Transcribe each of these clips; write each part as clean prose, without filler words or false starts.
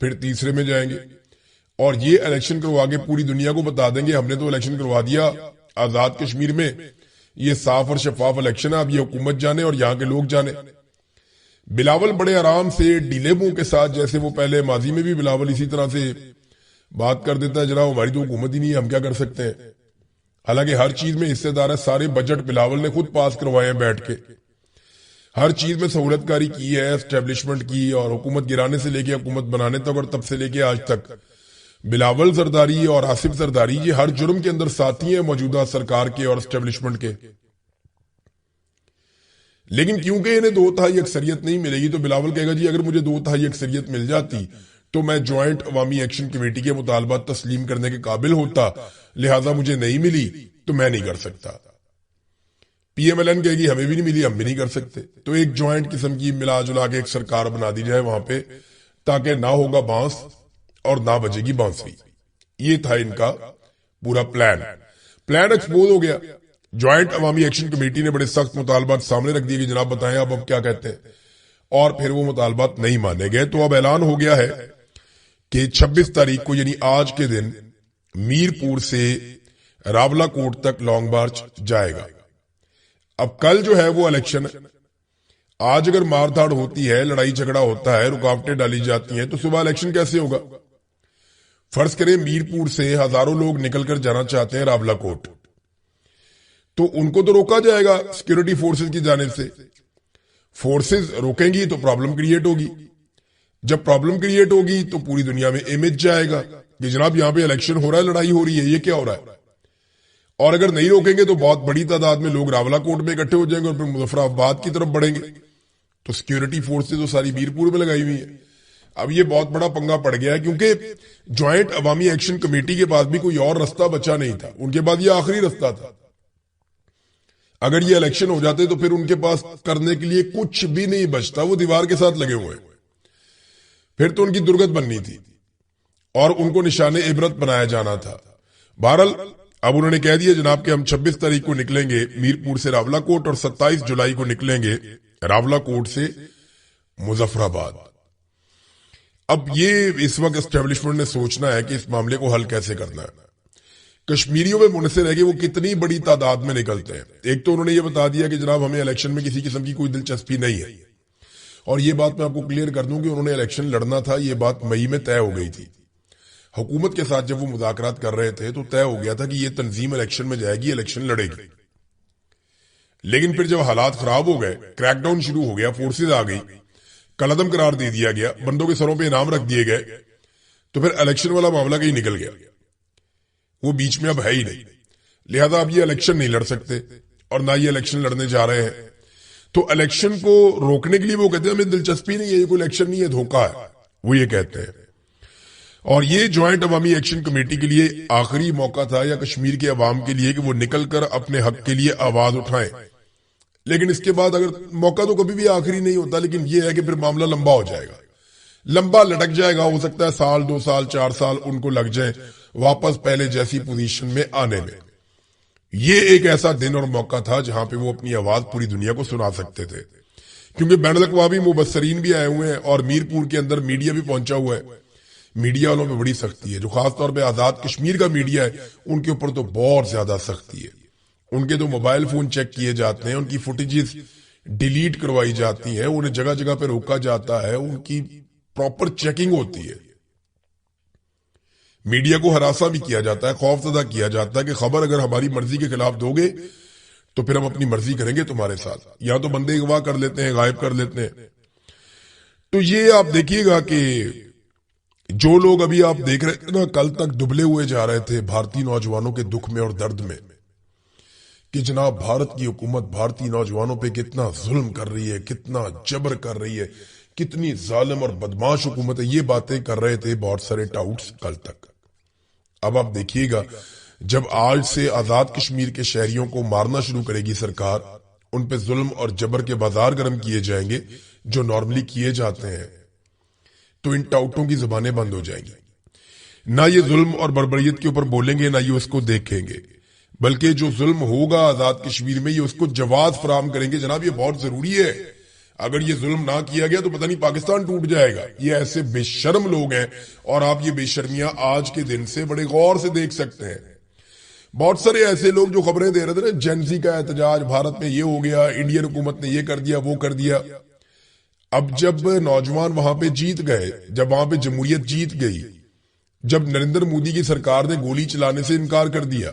پھر تیسرے میں جائیں گے اور یہ الیکشن کروا کے پوری دنیا کو بتا دیں گے ہم نے تو الیکشن کروا دیا آزاد کشمیر میں، یہ صاف اور شفاف الیکشن ہے، اب یہ حکومت جانے اور یہاں کے لوگ جانے۔ بلاول بڑے آرام سے ڈیلیموں کے ساتھ، جیسے وہ پہلے ماضی میں بھی بلاول اسی طرح سے بات کر دیتا ہے، جناب ہماری تو حکومت ہی نہیں ہے، ہم کیا کر سکتے ہیں، حالانکہ ہر چیز میں حصے دار ہے، سارے بجٹ بلاول نے خود پاس کروائے ہیں بیٹھ کے، ہر چیز میں سہولت کاری کی ہے، اسٹیبلشمنٹ کی، اور حکومت گرانے سے لے کے حکومت بنانے تک اور تب سے لے کے آج تک بلاول زرداری اور آصف زرداری یہ ہر جرم کے اندر ساتھی ہیں موجودہ سرکار کے اور اسٹیبلشمنٹ کے۔ لیکن کیونکہ انہیں 2/3 اکثریت نہیں ملے گی تو بلاول کہے گا جی اگر مجھے 2/3 اکثریت مل جاتی تو میں جوائنٹ عوامی ایکشن کمیٹی کے مطالبات تسلیم کرنے کے قابل ہوتا، لہٰذا مجھے نہیں ملی تو میں نہیں کر سکتا۔ پی ایم ایل این کہے گی ہمیں بھی نہیں ملی، ہم بھی نہیں کر سکتے، تو ایک جوائنٹ قسم کی ملا جلا کے ایک سرکار بنا دی جائے وہاں پہ، تاکہ نہ ہوگا بانس اور نہ بجے گی بانسری۔ یہ تھا ان کا پورا پلان ایکسپوز ہو گیا۔ جوائنٹ عوامی ایکشن کمیٹی نے بڑے سخت مطالبات سامنے رکھ دیے کہ جناب بتائیں اب کیا کہتے ہیں، اور پھر وہ مطالبات نہیں مانے گئے۔ تو اب اعلان ہو گیا ہے کہ 26 تاریخ کو یعنی آج کے دن میر پور سے راولا کوٹ تک لانگ مارچ جائے گا۔ اب کل جو ہے وہ الیکشن ہے، آج اگر مار دھاڑ ہوتی ہے، لڑائی جھگڑا ہوتا ہے، رکاوٹیں ڈالی جاتی ہیں، تو صبح الیکشن کیسے ہوگا؟ فرض کریں میر پور سے ہزاروں لوگ نکل کر جانا چاہتے ہیں راولا کوٹ، تو ان کو تو روکا جائے گا سیکورٹی فورسز کی جانب سے، فورسز روکیں گی تو پرابلم کریٹ ہوگی، جب پرابلم کریٹ ہوگی تو پوری دنیا میں امیج جائے گا کہ جناب یہاں پہ الیکشن ہو رہا ہے، لڑائی ہو رہی ہے، یہ کیا ہو رہا ہے؟ اور اگر نہیں روکیں گے تو بہت بڑی تعداد میں لوگ راولا کوٹ میں اکٹھے ہو جائیں گے اور پھر مظفر آباد کی طرف بڑھیں گے، تو سیکورٹی فورسز تو ساری میر پور میں لگائی ہوئی ہیں۔ اب یہ بہت بڑا پنگا پڑ گیا ہے، کیونکہ جوائنٹ عوامی ایکشن کمیٹی کے پاس بھی کوئی اور رستہ بچا نہیں تھا، ان کے پاس یہ آخری رستہ تھا۔ اگر یہ الیکشن ہو جاتے تو پھر ان کے پاس کرنے کے لیے کچھ بھی نہیں بچتا، وہ دیوار کے ساتھ لگے ہوئے، پھر تو ان کی درگت بننی تھی اور ان کو نشان عبرت بنایا جانا تھا۔ بہرحال اب انہوں نے کہہ دیا جناب کہ ہم 26 تاریخ کو نکلیں گے میر پور سے راولا کوٹ اور 27 جولائی کو نکلیں گے راولا کوٹ سے مظفر آباد۔ اب یہ اس وقت اسٹیبلشمنٹ نے سوچنا ہے کہ اس معاملے کو حل کیسے کرنا ہے۔ کشمیریوں میں منحصر ہے کہ وہ کتنی بڑی تعداد میں نکلتے ہیں۔ ایک تو انہوں نے یہ بتا دیا کہ جناب ہمیں الیکشن میں کسی قسم کی کوئی دلچسپی نہیں ہے، اور یہ بات میں آپ کو کلیئر کر دوں کہ انہوں نے الیکشن لڑنا تھا، یہ بات مئی میں طے ہو گئی تھی۔ حکومت کے ساتھ جب وہ مذاکرات کر رہے تھے تو طے ہو گیا تھا کہ یہ تنظیم الیکشن میں جائے گی، الیکشن لڑے گی۔ لیکن پھر جب حالات خراب ہو گئے، کریک ڈاؤن شروع ہو گیا، فورسز آ گئی، کالعدم قرار دے دیا گیا، بندوں کے سروں پہ انعام رکھ دیے گئے، تو پھر الیکشن والا معاملہ کہیں نکل گیا، وہ بیچ میں اب ہے ہی نہیں، لہذا اب یہ الیکشن نہیں لڑ سکتے اور نہ یہ الیکشن لڑنے جا رہے ہیں۔ تو الیکشن کو روکنے کے لیے وہ کہتے ہیں ہمیں دلچسپی نہیں ہے، یہ کوئی الیکشن نہیں ہے، دھوکہ ہے، وہ یہ کہتے ہیں۔ اور یہ جوائنٹ عوامی ایکشن کمیٹی کے لیے آخری موقع تھا یا کشمیر کے عوام کے لیے کہ وہ نکل کر اپنے حق کے لیے آواز اٹھائیں۔ لیکن اس کے بعد اگر موقع تو کبھی بھی آخری نہیں ہوتا، لیکن یہ ہے کہ پھر معاملہ لمبا ہو جائے گا، لمبا لٹک جائے گا، ہو سکتا ہے سال 2 سال 4 سال ان کو لگ جائیں واپس پہلے جیسی پوزیشن میں آنے میں۔ یہ ایک ایسا دن اور موقع تھا جہاں پہ وہ اپنی آواز پوری دنیا کو سنا سکتے تھے، کیونکہ بین الاقوامی مبصرین بھی آئے ہوئے ہیں اور میر پور کے اندر میڈیا بھی پہنچا ہوا ہے۔ میڈیا والوں پہ بڑی سختی ہے، جو خاص طور پہ آزاد کشمیر کا میڈیا ہے ان کے اوپر تو بہت زیادہ سختی ہے۔ ان کے تو موبائل فون چیک کیے جاتے ہیں، ان کی فوٹیجز ڈیلیٹ کروائی جاتی ہیں، انہیں جگہ جگہ پہ روکا جاتا ہے، ان کی پراپر چیکنگ ہوتی ہے۔ میڈیا کو ہراساں بھی کیا جاتا ہے، خوف زدہ کیا جاتا ہے کہ خبر اگر ہماری مرضی کے خلاف دو گے تو پھر ہم اپنی مرضی کریں گے تمہارے ساتھ، یا تو بندے اغوا کر لیتے ہیں، غائب کر لیتے ہیں۔ تو یہ آپ دیکھیے گا کہ جو لوگ ابھی آپ دیکھ رہے تھے نا کل تک دبلے ہوئے جا رہے تھے بھارتی نوجوانوں کے دکھ میں اور درد میں کہ جناب بھارت کی حکومت بھارتی نوجوانوں پہ کتنا ظلم کر رہی ہے، کتنا جبر کر رہی ہے، کتنی ظالم اور بدماش حکومت ہے، یہ باتیں کر رہے تھے بہت سارے ٹاؤٹس کل تک۔ اب آپ دیکھیے گا جب آج سے آزاد کشمیر کے شہریوں کو مارنا شروع کرے گی سرکار، ان پہ ظلم اور جبر کے بازار گرم کیے جائیں گے جو نارملی کیے جاتے ہیں، تو ان ٹاؤٹوں کی زبانیں بند ہو جائیں گی، نہ یہ ظلم اور بربریت کے اوپر بولیں گے، نہ یہ اس کو دیکھیں گے، بلکہ جو ظلم ہوگا آزاد کشمیر میں یہ اس کو جواز فراہم کریں گے۔ جناب یہ بہت ضروری ہے، اگر یہ ظلم نہ کیا گیا تو پتہ نہیں پاکستان ٹوٹ جائے گا. یہ ایسے بے شرم لوگ ہیں اور آپ یہ بے شرمیاں آج کے دن سے بڑے غور سے دیکھ سکتے ہیں. بہت سارے ایسے لوگ جو خبریں دے رہے تھے نا جنزی کا احتجاج بھارت میں یہ ہو گیا, انڈین حکومت نے یہ کر دیا وہ کر دیا. اب جب نوجوان وہاں پہ جیت گئے, جب وہاں پہ جمہوریت جیت گئی, جب نریندر مودی کی سرکار نے گولی چلانے سے انکار کر دیا,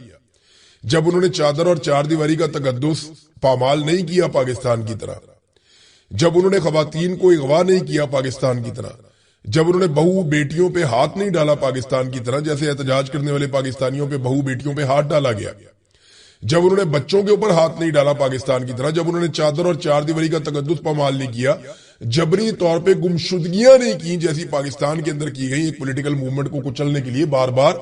جب انہوں نے چادر اور چار دیواری کا تقدس پامال نہیں کیا پاکستان کی طرح, جب انہوں نے خواتین کو اغوا نہیں کیا پاکستان کی طرح, جب انہوں نے بہو بیٹیوں پہ ہاتھ نہیں ڈالا پاکستان کی طرح جیسے احتجاج کرنے والے پاکستانیوں پہ بہو بیٹیوں پہ ہاتھ ڈالا گیا, جب انہوں نے بچوں کے اوپر ہاتھ نہیں ڈالا پاکستان کی طرح, جب انہوں نے چادر اور چار دیواری کا تقدس پامال نہیں کیا, جبری طور پہ گمشدگیاں نہیں کی جیسی پاکستان کے اندر کی گئی ایک پولیٹیکل موومنٹ کو کچلنے کے لیے بار بار,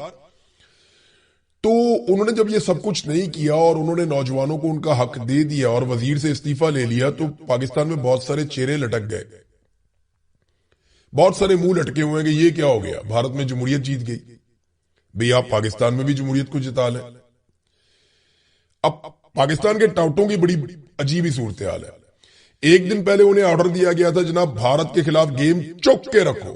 تو انہوں نے جب یہ سب کچھ نہیں کیا اور انہوں نے نوجوانوں کو ان کا حق دے دیا اور وزیر سے استعفیٰ لے لیا, تو پاکستان میں بہت سارے چہرے لٹک گئے, بہت سارے منہ لٹکے ہوئے ہیں کہ یہ کیا ہو گیا, بھارت میں جمہوریت جیت گئی. بھئی آپ پاکستان میں بھی جمہوریت کو جتا لیں. اب پاکستان کے ٹاؤٹوں کی بڑی عجیب ہی صورتحال ہے. ایک دن پہلے انہیں آرڈر دیا گیا تھا جناب بھارت کے خلاف گیم چوک کے رکھو.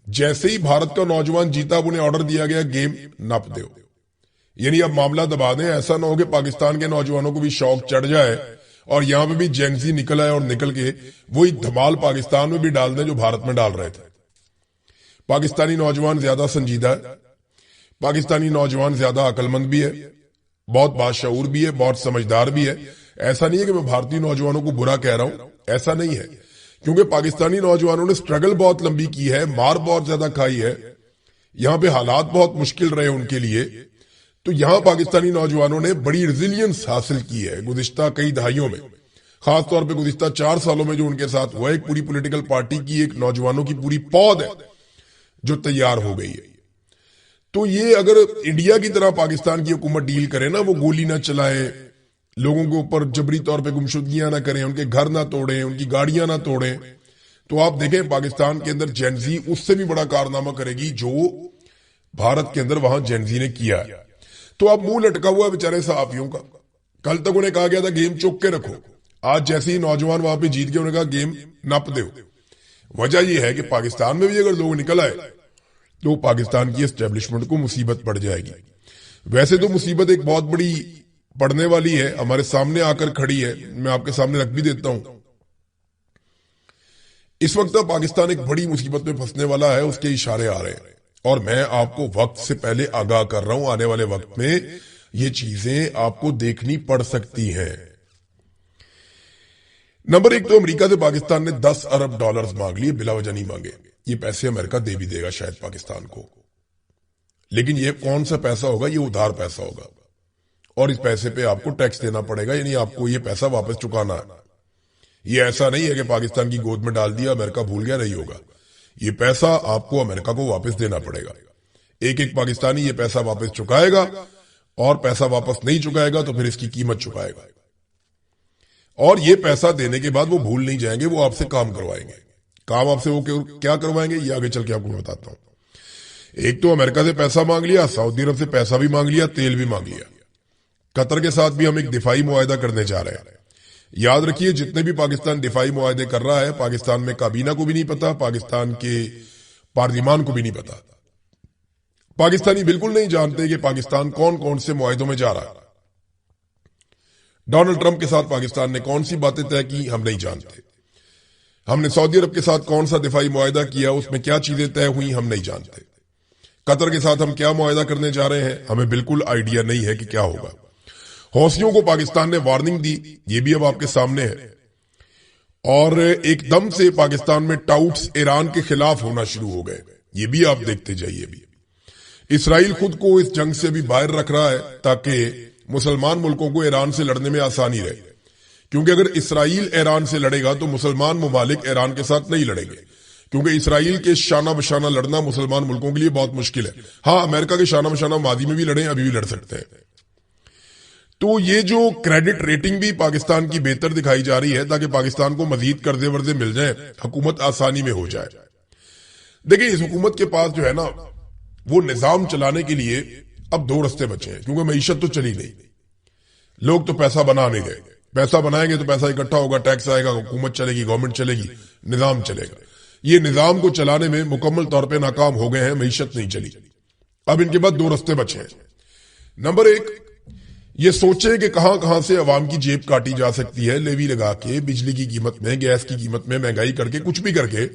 جیسے ہی بھارت کا نوجوان جیتا اب انہیں آرڈر دیا گیا گیم نپ دو. یعنی اب معاملہ دبا دیں, ایسا نہ ہو کہ پاکستان کے نوجوانوں کو بھی شوق چڑھ جائے اور یہاں پہ بھی جینزی نکل آئے اور نکل کے وہی دھمال پاکستان میں بھی ڈال دیں جو بھارت میں ڈال رہے تھے. پاکستانی نوجوان زیادہ سنجیدہ ہے, پاکستانی نوجوان زیادہ عقل مند بھی ہے, بہت باشعور بھی ہے, بہت سمجھدار بھی ہے. ایسا نہیں ہے کہ میں بھارتی نوجوانوں کو برا کہہ رہا ہوں, ایسا نہیں ہے, کیونکہ پاکستانی نوجوانوں نے سٹرگل بہت لمبی کی ہے, مار بہت زیادہ کھائی ہے, یہاں پہ حالات بہت مشکل رہے ان کے لیے. تو یہاں پاکستانی نوجوانوں نے بڑی ریزیلینس حاصل کی ہے گزشتہ کئی دہائیوں میں, خاص طور پہ گزشتہ 4 سالوں میں جو ان کے ساتھ ہوا. ایک پوری پولیٹیکل پارٹی کی ایک نوجوانوں کی پوری پود ہے جو تیار ہو گئی ہے. تو یہ اگر انڈیا کی طرح پاکستان کی حکومت ڈیل کرے نا, وہ گولی نہ چلائے, لوگوں کے اوپر جبری طور پہ گمشدگیاں نہ کریں, ان کے گھر نہ توڑیں, ان کی گاڑیاں نہ توڑیں, تو آپ دیکھیں پاکستان کے اندر جینزی اس سے بھی بڑا کارنامہ کرے گی جو بھارت کے اندر وہاں جینزی نے کیا ہے. تو اب منہ لٹکا ہوا بیچارے صحافیوں کا. کل تک انہیں کہا گیا تھا گیم چوک کے رکھو, آج جیسے ہی نوجوان وہاں پہ جیت گئے انہوں نے کہا گیم نپ دو. وجہ یہ ہے کہ پاکستان میں بھی اگر لوگ نکل آئے تو پاکستان کی اسٹیبلشمنٹ کو مصیبت پڑ جائے گی. ویسے تو مصیبت ایک بہت بڑی پڑنے والی ہے, ہمارے سامنے آ کر کھڑی ہے, میں آپ کے سامنے رکھ بھی دیتا ہوں. اس وقت پاکستان ایک بڑی مصیبت میں پھنسنے والا ہے, اس کے اشارے آ رہے ہیں, اور میں آپ کو وقت سے پہلے آگاہ کر رہا ہوں, آنے والے وقت میں یہ چیزیں آپ کو دیکھنی پڑ سکتی ہیں. نمبر 1 تو امریکہ سے پاکستان نے $10 ارب مانگ لیے, بلا وجہ نہیں مانگے. یہ پیسے امریکہ دے بھی دے گا شاید پاکستان کو, لیکن یہ کون سا پیسہ ہوگا, یہ ادھار پیسہ ہوگا, اور اس پیسے پہ آپ کو ٹیکس دینا پڑے گا, یعنی آپ کو یہ پیسہ واپس چکانا ہے. یہ ایسا نہیں ہے کہ پاکستان کی گود میں ڈال دیا امریکہ بھول گیا, نہیں ہوگا. یہ پیسہ آپ کو امریکہ کو واپس دینا پڑے گا. ایک ایک پاکستانی یہ پیسہ واپس چکائے گا, اور پیسہ واپس نہیں چکائے گا تو پھر اس کی قیمت چکائے گا. اور یہ پیسہ دینے کے بعد وہ بھول نہیں جائیں گے, وہ آپ سے کام کروائیں گے. کام آپ سے وہ کیا کروائیں گے یہ آگے چل کے آپ کو بتاتا ہوں. ایک تو امریکہ سے پیسہ مانگ لیا, سعودی عرب سے پیسہ بھی مانگ لیا, تیل بھی مانگ لیا. قطر کے ساتھ بھی ہم ایک دفاعی معاہدہ کرنے جا رہے ہیں. یاد رکھیے جتنے بھی پاکستان دفاعی معاہدے کر رہا ہے, پاکستان میں کابینہ کو بھی نہیں پتا, پاکستان کے پارلیمان کو بھی نہیں پتا. پاکستانی بالکل نہیں جانتے کہ پاکستان کون کون سے معاہدوں میں جا رہا ہے. ڈونلڈ ٹرمپ کے ساتھ پاکستان نے کون سی باتیں طے کی ہم نہیں جانتے. ہم نے سعودی عرب کے ساتھ کون سا دفاعی معاہدہ کیا, اس میں کیا چیزیں طے ہوئی ہم نہیں جانتے. قطر کے ساتھ ہم کیا معاہدہ کرنے جا رہے ہیں ہمیں بالکل آئیڈیا نہیں ہے کہ کیا ہوگا. حوثیوں کو پاکستان نے وارننگ دی, یہ بھی اب آپ کے سامنے ہے, اور ایک دم سے پاکستان میں ٹاؤٹس ایران کے خلاف ہونا شروع ہو گئے. یہ بھی آپ دیکھتے جائیے. بھی اسرائیل خود کو اس جنگ سے بھی باہر رکھ رہا ہے تاکہ مسلمان ملکوں کو ایران سے لڑنے میں آسانی رہے, کیونکہ اگر اسرائیل ایران سے لڑے گا تو مسلمان ممالک ایران کے ساتھ نہیں لڑیں گے, کیونکہ اسرائیل کے شانہ بشانہ لڑنا مسلمان ملکوں کے لیے بہت مشکل ہے. ہاں امریکہ کے شانہ بشانہ ماضی میں بھی لڑیں, ابھی بھی لڑ سکتے ہیں. تو یہ جو کریڈٹ ریٹنگ بھی پاکستان کی بہتر دکھائی جا رہی ہے تاکہ پاکستان کو مزید قرضے ورضے مل جائیں, حکومت آسانی میں ہو جائے. دیکھیں اس حکومت کے پاس جو ہے نا وہ نظام چلانے کے لیے اب 2 رستے بچے ہیں, کیونکہ معیشت تو چلی نہیں, لوگ تو پیسہ بنا نہیں گئے. پیسہ بنائیں گے تو پیسہ اکٹھا ہوگا, ٹیکس آئے گا, حکومت چلے گی, گورنمنٹ چلے گی, نظام چلے گا. یہ نظام کو چلانے میں مکمل طور پہ ناکام ہو گئے ہیں, معیشت نہیں چلی. اب ان کے بعد دو رستے بچے ہیں. نمبر ایک, یہ سوچیں کہ کہاں کہاں سے عوام کی جیب کاٹی جا سکتی ہے, لیوی لگا کے, بجلی کی قیمت میں, گیس کی قیمت میں مہنگائی کر کے, کچھ بھی کر کے,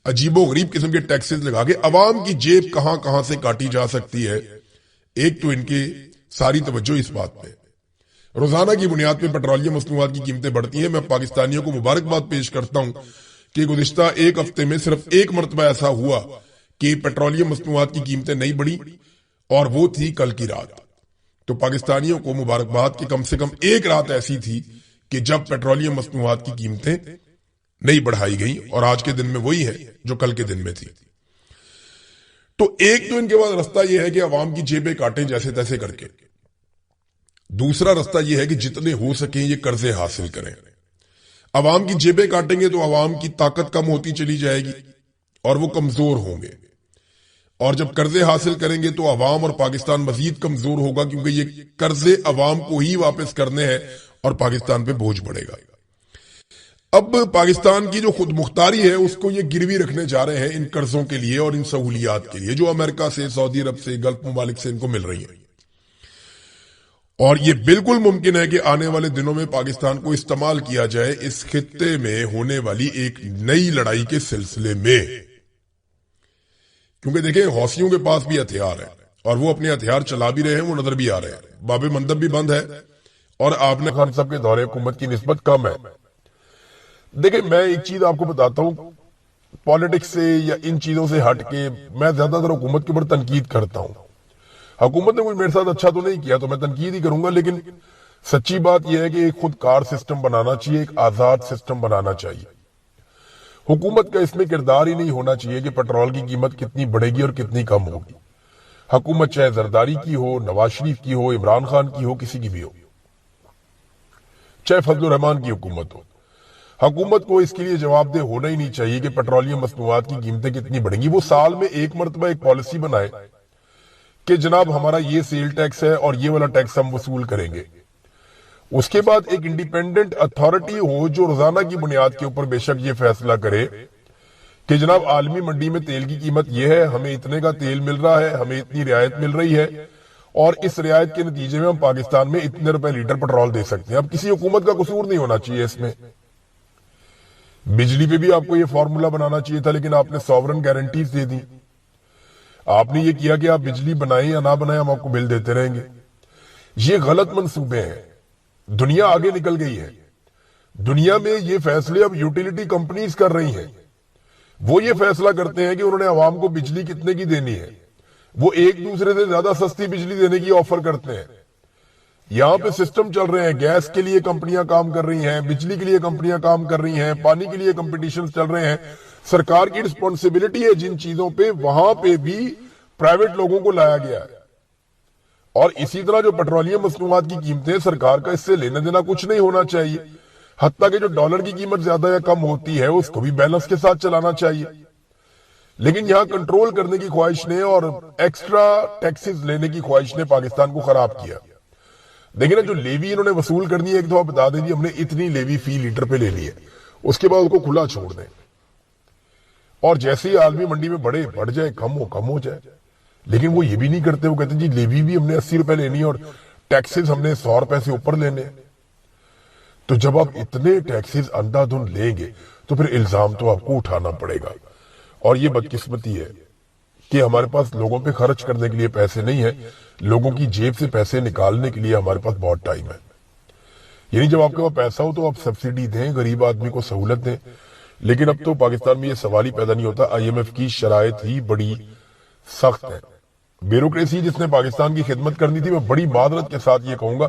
عجیب و غریب قسم کے ٹیکسز لگا کے عوام کی جیب کہاں کہاں سے کاٹی جا سکتی ہے. ایک تو ان کی ساری توجہ اس بات پہ. روزانہ کی بنیاد پہ پیٹرولیم مصنوعات کی قیمتیں بڑھتی ہیں. میں پاکستانیوں کو مبارکباد پیش کرتا ہوں کہ گزشتہ ایک ہفتے میں صرف ایک مرتبہ ایسا ہوا کہ پیٹرولیم مصنوعات کی قیمتیں نہیں بڑھی, اور وہ تھی کل کی رات. تو پاکستانیوں کو مبارکباد کہ کم سے کم ایک رات ایسی تھی کہ جب پیٹرولیم مصنوعات کی قیمتیں نہیں بڑھائی گئیں, اور آج کے دن میں وہی ہے جو کل کے دن میں تھی. تو ایک تو ان کے بعد رستہ یہ ہے کہ عوام کی جیبیں کاٹیں جیسے تیسے کر کے. دوسرا رستہ یہ ہے کہ جتنے ہو سکیں یہ قرضے حاصل کریں. عوام کی جیبیں کاٹیں گے تو عوام کی طاقت کم ہوتی چلی جائے گی اور وہ کمزور ہوں گے, اور جب قرضے حاصل کریں گے تو عوام اور پاکستان مزید کمزور ہوگا, کیونکہ یہ قرضے عوام کو ہی واپس کرنے ہیں اور پاکستان پہ بوجھ پڑے گا. اب پاکستان کی جو خود مختاری ہے اس کو یہ گروی رکھنے جا رہے ہیں ان قرضوں کے لیے اور ان سہولیات کے لیے جو امریکہ سے, سعودی عرب سے, گلف ممالک سے ان کو مل رہی ہیں. اور یہ بالکل ممکن ہے کہ آنے والے دنوں میں پاکستان کو استعمال کیا جائے اس خطے میں ہونے والی ایک نئی لڑائی کے سلسلے میں. کیونکہ دیکھیں حوثیوں کے پاس بھی ہتھیار ہے اور وہ اپنے ہتھیار چلا بھی رہے ہیں, وہ نظر بھی آ رہے ہیں. باب مندب بھی بند ہے اور آپ نے خان صاحب کے دور حکومت کی نسبت کم ہے. دیکھیں میں ایک چیز آپ کو بتاتا ہوں, پالیٹکس سے یا ان چیزوں سے ہٹ کے میں زیادہ تر حکومت کے اوپر تنقید کرتا ہوں. حکومت نے کچھ میرے ساتھ اچھا تو نہیں کیا تو میں تنقید ہی کروں گا, لیکن سچی بات یہ ہے کہ ایک خود کار سسٹم بنانا چاہیے, ایک آزاد سسٹم بنانا چاہیے. حکومت کا اس میں کردار ہی نہیں ہونا چاہیے کہ پیٹرول کی قیمت کتنی بڑھے گی اور کتنی کم ہوگی. حکومت چاہے زرداری کی ہو, نواز شریف کی ہو, عمران خان کی ہو, کسی کی بھی ہو, چاہے فضل الرحمان کی حکومت ہو, حکومت کو اس کے لیے جواب دہ ہونا ہی نہیں چاہیے کہ پیٹرولیم مصنوعات کی قیمتیں کتنی بڑھیں گی. وہ سال میں ایک مرتبہ ایک پالیسی بنائے کہ جناب ہمارا یہ سیل ٹیکس ہے اور یہ والا ٹیکس ہم وصول کریں گے. اس کے بعد ایک انڈیپینڈنٹ اتھارٹی ہو جو روزانہ کی بنیاد کے اوپر بے شک یہ فیصلہ کرے کہ جناب عالمی منڈی میں تیل کی قیمت یہ ہے, ہمیں اتنے کا تیل مل رہا ہے, ہمیں اتنی رعایت مل رہی ہے, اور اس رعایت کے نتیجے میں ہم پاکستان میں اتنے روپے لیٹر پیٹرول دے سکتے ہیں. اب کسی حکومت کا قصور نہیں ہونا چاہیے اس میں. بجلی پہ بھی آپ کو یہ فارمولا بنانا چاہیے تھا, لیکن آپ نے سوورن گارنٹیز دے دی. آپ نے یہ کیا کہ آپ بجلی بنائیں یا نہ بنائیں ہم آپ کو بل دیتے رہیں گے. یہ غلط منصوبے ہیں. دنیا آگے نکل گئی ہے. دنیا میں یہ فیصلے اب یوٹیلیٹی کمپنیز کر رہی ہیں. وہ یہ فیصلہ کرتے ہیں کہ انہوں نے عوام کو بجلی کتنے کی دینی ہے. وہ ایک دوسرے سے زیادہ سستی بجلی دینے کی آفر کرتے ہیں. یہاں پہ سسٹم چل رہے ہیں, گیس کے لیے کمپنیاں کام کر رہی ہیں, بجلی کے لیے کمپنیاں کام کر رہی ہیں, پانی کے لیے کمپٹیشن چل رہے ہیں. سرکار کی رسپانسبلٹی ہے جن چیزوں پہ, وہاں پہ بھی پرائیویٹ لوگوں کو لایا گیا ہے. اور اسی طرح جو پیٹرولیم مصنوعات کی قیمتیں, سرکار کا اس سے لینا دینا کچھ نہیں ہونا چاہیے. حتیٰ کہ جو ڈالر کی قیمت زیادہ یا کم ہوتی ہے اس کو بھی بیلنس کے ساتھ چلانا چاہیے. لیکن یہاں کنٹرول کرنے کی خواہش نے اور ایکسٹرا ٹیکسز لینے کی خواہش نے پاکستان کو خراب کیا. دیکھیں نا, جو لیوی انہوں نے وصول کرنی ہے ایک دفعہ بتا دیں جی ہم نے اتنی لیوی فی لیٹر پہ لے لی ہے, اس کے بعد اس کو کھلا چھوڑ دیں, اور جیسے ہی عالمی منڈی میں بڑھ جائے, کم ہو جائے. لیکن وہ یہ بھی نہیں کرتے, وہ کہتے ہیں جی لیوی بھی ہم نے 80 روپے لینی ہے اور ٹیکسز ہم نے 100 روپے سے اوپر لینے. تو جب آپ اتنے ٹیکسز اندھا دھند لیں گے تو پھر الزام تو آپ کو اٹھانا پڑے گا. اور یہ بدقسمتی ہے کہ ہمارے پاس لوگوں پہ خرچ کرنے کے لیے پیسے نہیں ہیں, لوگوں کی جیب سے پیسے نکالنے کے لیے ہمارے پاس بہت ٹائم ہے. یعنی جب آپ کے پاس پیسہ ہو تو آپ سبسڈی دیں, غریب آدمی کو سہولت دیں. لیکن اب تو پاکستان میں یہ سوال ہی پیدا نہیں ہوتا. IMF کی شرائط ہی بڑی سخت ہے. بیوروکریسی جس نے پاکستان کی خدمت کرنی تھی, میں بڑی معذرت کے ساتھ یہ کہوں گا,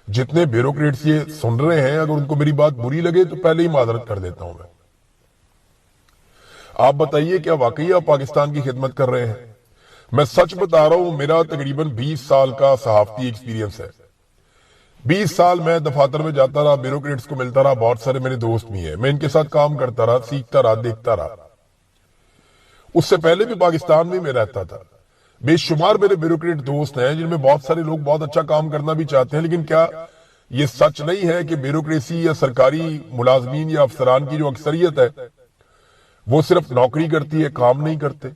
جتنے بیوروکریٹس یہ سن رہے ہیں اگر ان کو میری بات بری لگے تو پہلے ہی معذرت کر دیتا ہوں میں. آپ بتائیے کیا واقعی آپ پاکستان کی خدمت کر رہے ہیں؟ میں سچ بتا رہا ہوں, میرا تقریباً 20 سال کا صحافتی ایکسپیرینس ہے. 20 سال میں دفاتر میں جاتا رہا, بیوروکریٹس کو ملتا رہا, بہت سارے میرے دوست بھی ہیں, میں ان کے ساتھ کام کرتا رہا, سیکھتا رہا, دیکھتا رہا. اس سے پہلے بھی پاکستان میں رہتا تھا. بے شمار میرے بیوروکریٹ دوست ہیں جن میں بہت سارے لوگ بہت اچھا کام کرنا بھی چاہتے ہیں, لیکن کیا یہ سچ نہیں ہے کہ بیوروکریسی یا سرکاری ملازمین یا افسران کی جو اکثریت ہے وہ صرف نوکری کرتی ہے، کام نہیں کرتے۔